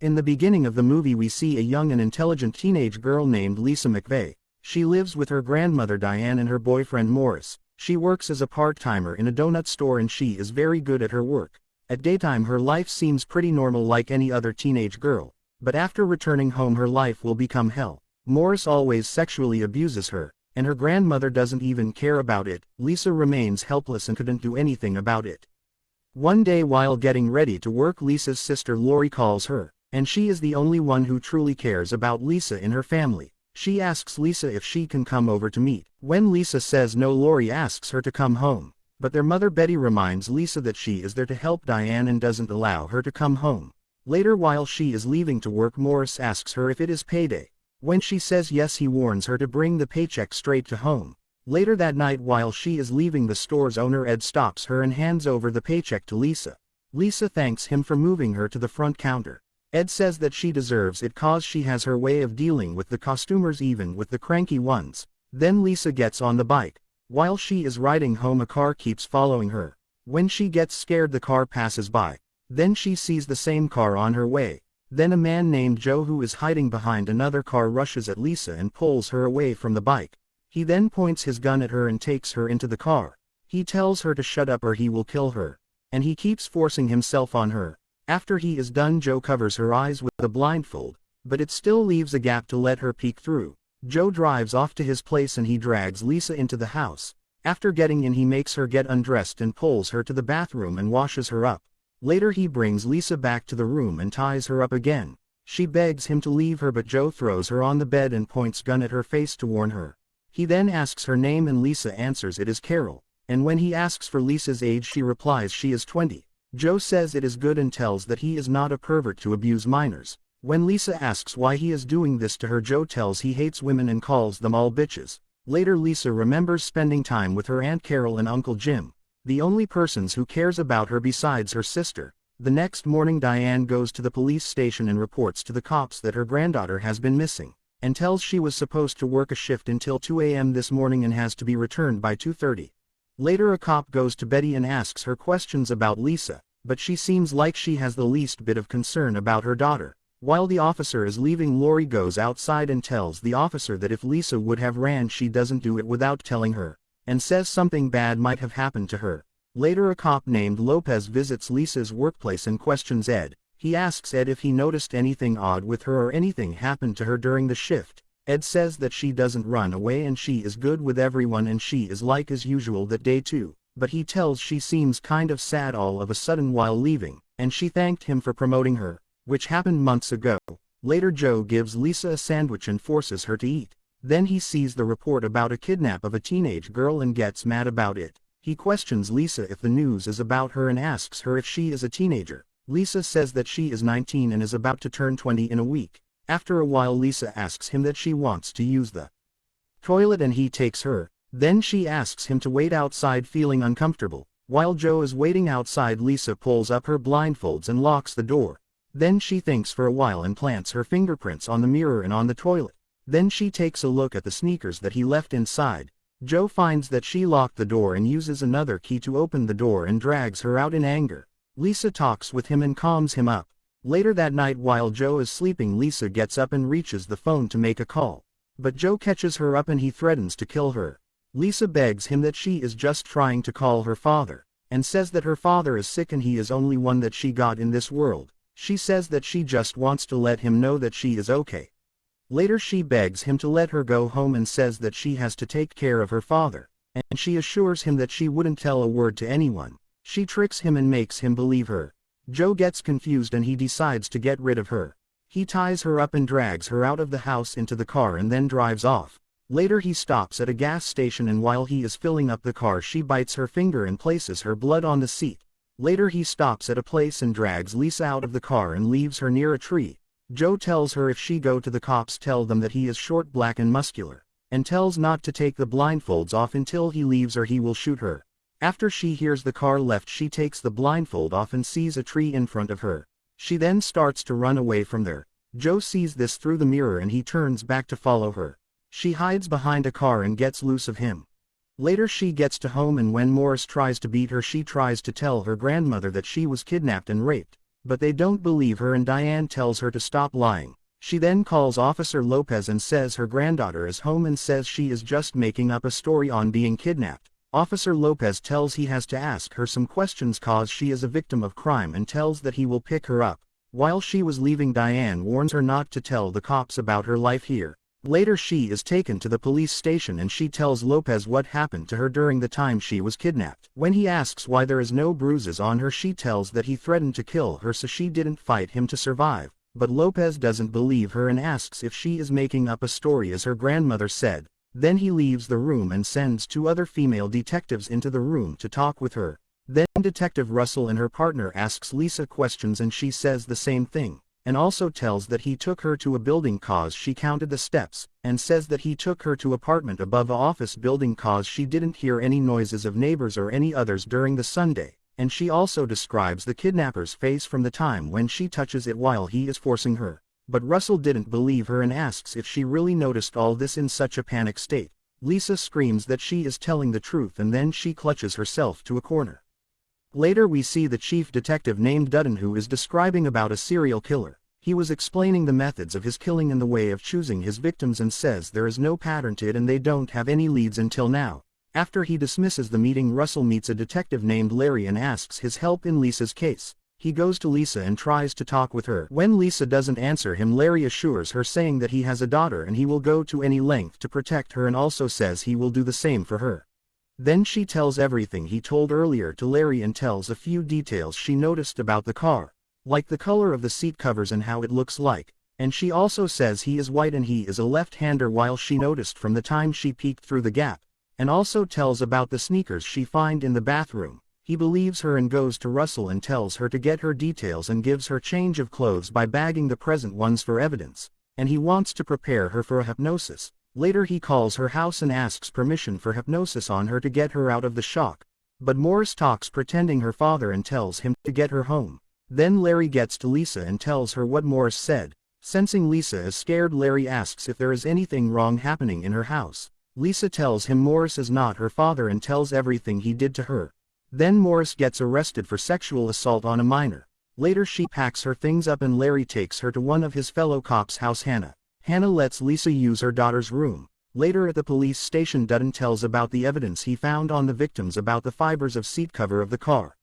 In the beginning of the movie we see a young and intelligent teenage girl named Lisa McVey. She lives with her grandmother Diane and her boyfriend Morris. She works as a part-timer in a donut store and she is very good at her work. At daytime her life seems pretty normal like any other teenage girl, but after returning home her life will become hell. Morris always sexually abuses her, and her grandmother doesn't even care about it. Lisa remains helpless and couldn't do anything about it. One day while getting ready to work, Lisa's sister Lori calls her, and she is the only one who truly cares about Lisa in her family. She asks Lisa if she can come over to meet. When Lisa says no, Lori asks her to come home, but their mother Betty reminds Lisa that she is there to help Diane and doesn't allow her to come home. Later while she is leaving to work, Morris asks her if it is payday. When she says yes, he warns her to bring the paycheck straight to home. Later that night while she is leaving, the store's owner Ed stops her and hands over the paycheck to Lisa. Lisa thanks him for moving her to the front counter. Ed says that she deserves it cause she has her way of dealing with the customers, even with the cranky ones. Then Lisa gets on the bike. While she is riding home, a car keeps following her. When she gets scared, the car passes by. Then she sees the same car on her way. Then a man named Joe, who is hiding behind another car, rushes at Lisa and pulls her away from the bike. He then points his gun at her and takes her into the car. He tells her to shut up or he will kill her, and he keeps forcing himself on her. After he is done, Joe covers her eyes with a blindfold, but it still leaves a gap to let her peek through. Joe drives off to his place and he drags Lisa into the house. After getting in, he makes her get undressed and pulls her to the bathroom and washes her up. Later he brings Lisa back to the room and ties her up again. She begs him to leave her, but Joe throws her on the bed and points gun at her face to warn her. He then asks her name and Lisa answers it is Carol, and when he asks for Lisa's age she replies she is 20. Joe says it is good and tells that he is not a pervert to abuse minors. When Lisa asks why he is doing this to her, Joe tells he hates women and calls them all bitches. Later Lisa remembers spending time with her Aunt Carol and Uncle Jim, the only persons who cares about her besides her sister. The next morning Diane goes to the police station and reports to the cops that her granddaughter has been missing, and tells she was supposed to work a shift until 2 a.m. this morning and has to be returned by 2:30. Later a cop goes to Betty and asks her questions about Lisa, but she seems like she has the least bit of concern about her daughter. While the officer is leaving, Lori goes outside and tells the officer that if Lisa would have ran, she doesn't do it without telling her, and says something bad might have happened to her. Later a cop named Lopez visits Lisa's workplace and questions Ed. He asks Ed if he noticed anything odd with her or anything happened to her during the shift. Ed says that she doesn't run away and she is good with everyone and she is like as usual that day too, but he tells she seems kind of sad all of a sudden while leaving, and she thanked him for promoting her, which happened months ago. Later Joe gives Lisa a sandwich and forces her to eat. Then he sees the report about a kidnap of a teenage girl and gets mad about it. He questions Lisa if the news is about her and asks her if she is a teenager. Lisa says that she is 19 and is about to turn 20 in a week. After a while Lisa asks him that she wants to use the toilet and he takes her. Then she asks him to wait outside, feeling uncomfortable. While Joe is waiting outside, Lisa pulls up her blindfolds and locks the door. Then she thinks for a while and plants her fingerprints on the mirror and on the toilet. Then she takes a look at the sneakers that he left inside. Joe finds that she locked the door and uses another key to open the door and drags her out in anger. Lisa talks with him and calms him up. Later that night while Joe is sleeping, Lisa gets up and reaches the phone to make a call. But Joe catches her up and he threatens to kill her. Lisa begs him that she is just trying to call her father, and says that her father is sick and he is only one that she got in this world. She says that she just wants to let him know that she is okay. Later she begs him to let her go home and says that she has to take care of her father, and she assures him that she wouldn't tell a word to anyone. She tricks him and makes him believe her. Joe gets confused and he decides to get rid of her. He ties her up and drags her out of the house into the car and then drives off. Later he stops at a gas station and while he is filling up the car she bites her finger and places her blood on the seat. Later he stops at a place and drags Lisa out of the car and leaves her near a tree. Joe tells her if she go to the cops tell them that he is short, black and muscular, and tells not to take the blindfolds off until he leaves or he will shoot her. After she hears the car left she takes the blindfold off and sees a tree in front of her. She then starts to run away from there. Joe sees this through the mirror and he turns back to follow her. She hides behind a car and gets loose of him. Later she gets to home and when Morris tries to beat her she tries to tell her grandmother that she was kidnapped and raped. but they don't believe her and Diane tells her to stop lying. She then calls Officer Lopez and says her granddaughter is home and says she is just making up a story on being kidnapped. Officer Lopez tells he has to ask her some questions cause she is a victim of crime and tells that he will pick her up. While she was leaving, Diane warns her not to tell the cops about her life here. Later she is taken to the police station and she tells Lopez what happened to her during the time she was kidnapped. When he asks why there is no bruises on her, she tells that he threatened to kill her so she didn't fight him to survive. But Lopez doesn't believe her and asks if she is making up a story as her grandmother said. Then he leaves the room and sends 2 other female detectives into the room to talk with her. Then Detective Russell and her partner asks Lisa questions and she says the same thing, and also tells that he took her to a building cause she counted the steps, and says that he took her to apartment above a office building cause she didn't hear any noises of neighbors or any others during the Sunday, and she also describes the kidnapper's face from the time when she touches it while he is forcing her. But Russell didn't believe her and asks if she really noticed all this in such a panic state. Lisa screams that she is telling the truth and then she clutches herself to a corner. Later we see the chief detective named Dutton who is describing about a serial killer. He was explaining the methods of his killing and the way of choosing his victims and says there is no pattern to it and they don't have any leads until now. After he dismisses the meeting, Russell meets a detective named Larry and asks his help in Lisa's case. He goes to Lisa and tries to talk with her. When Lisa doesn't answer him, Larry assures her saying that he has a daughter and he will go to any length to protect her and also says he will do the same for her. Then she tells everything he told earlier to Larry and tells a few details she noticed about the car, like the color of the seat covers and how it looks like, and she also says he is white and he is a left-hander while she noticed from the time she peeked through the gap, and also tells about the sneakers she find in the bathroom. He believes her and goes to Russell and tells her to get her details and gives her change of clothes by bagging the present ones for evidence, and he wants to prepare her for a hypnosis. Later he calls her house and asks permission for hypnosis on her to get her out of the shock, but Morris talks pretending her father and tells him to get her home. Then Larry gets to Lisa and tells her what Morris said. Sensing Lisa is scared, Larry asks if there is anything wrong happening in her house. Lisa tells him Morris is not her father and tells everything he did to her. Then Morris gets arrested for sexual assault on a minor. Later she packs her things up and Larry takes her to one of his fellow cops' house. Hannah lets Lisa use her daughter's room. Later at the police station, Dutton tells about the evidence he found on the victims about the fibers of seat cover of the car.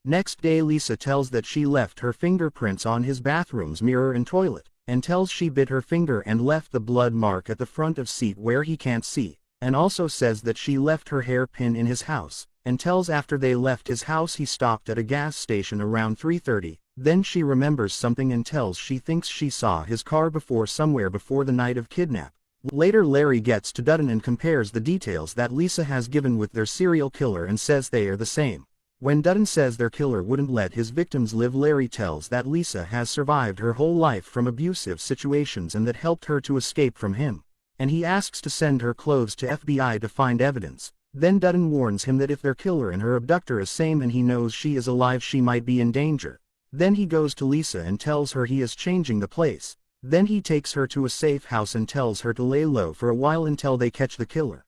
Next day Lisa tells that she left her fingerprints on his bathroom's mirror and toilet, and tells she bit her finger and left the blood mark at the front of seat where he can't see, and also says that she left her hairpin in his house, and tells after they left his house he stopped at a gas station around 3:30. Then she remembers something and tells she thinks she saw his car before somewhere before the night of kidnap. Later Larry gets to Dutton and compares the details that Lisa has given with their serial killer and says they are the same. When Dutton says their killer wouldn't let his victims live, Larry tells that Lisa has survived her whole life from abusive situations and that helped her to escape from him, and he asks to send her clothes to FBI to find evidence. Then Dutton warns him that if their killer and her abductor is same and he knows she is alive, she might be in danger. Then he goes to Lisa and tells her he is changing the place. Then he takes her to a safe house and tells her to lay low for a while until they catch the killer.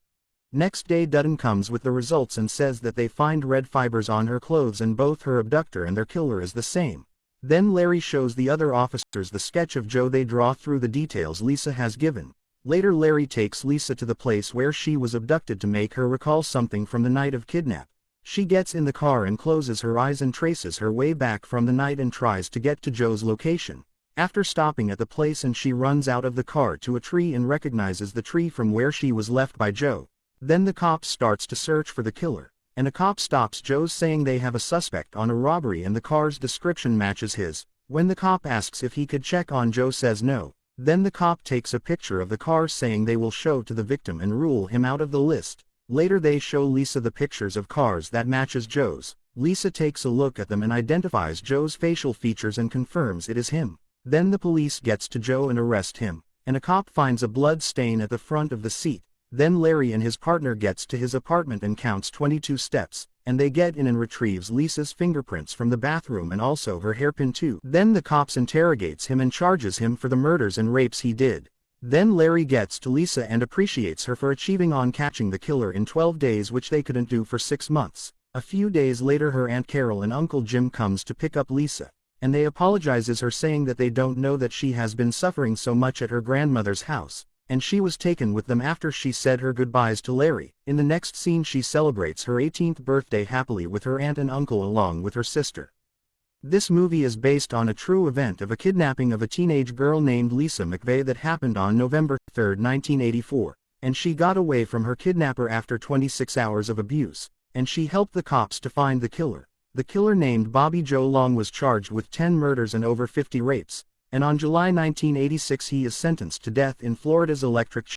Next day Dutton comes with the results and says that they find red fibers on her clothes and both her abductor and their killer is the same. Then Larry shows the other officers the sketch of Joe they draw through the details Lisa has given. Later Larry takes Lisa to the place where she was abducted to make her recall something from the night of kidnap. She gets in the car and closes her eyes and traces her way back from the night and tries to get to Joe's location. After stopping at the place, and she runs out of the car to a tree and recognizes the tree from where she was left by Joe. Then the cops starts to search for the killer, and a cop stops Joe's saying they have a suspect on a robbery and the car's description matches his. When the cop asks if he could check on Joe, says no. Then the cop takes a picture of the car saying they will show to the victim and rule him out of the list. Later they show Lisa the pictures of cars that matches Joe's. Lisa takes a look at them and identifies Joe's facial features and confirms it is him. Then the police gets to Joe and arrest him, and a cop finds a blood stain at the front of the seat. Then Larry and his partner gets to his apartment and counts 22 steps, and they get in and retrieves Lisa's fingerprints from the bathroom and also her hairpin too. Then the cops interrogates him and charges him for the murders and rapes he did. Then Larry gets to Lisa and appreciates her for achieving on catching the killer in 12 days, which they couldn't do for 6 months. A few days later her Aunt Carol and Uncle Jim comes to pick up Lisa, and they apologizes her saying that they don't know that she has been suffering so much at her grandmother's house, and she was taken with them after she said her goodbyes to Larry. In the next scene she celebrates her 18th birthday happily with her aunt and uncle along with her sister. This movie is based on a true event of a kidnapping of a teenage girl named Lisa McVey that happened on November 3, 1984, and she got away from her kidnapper after 26 hours of abuse, and she helped the cops to find the killer. The killer named Bobby Joe Long was charged with 10 murders and over 50 rapes, and on July 1986 he is sentenced to death in Florida's electric chair.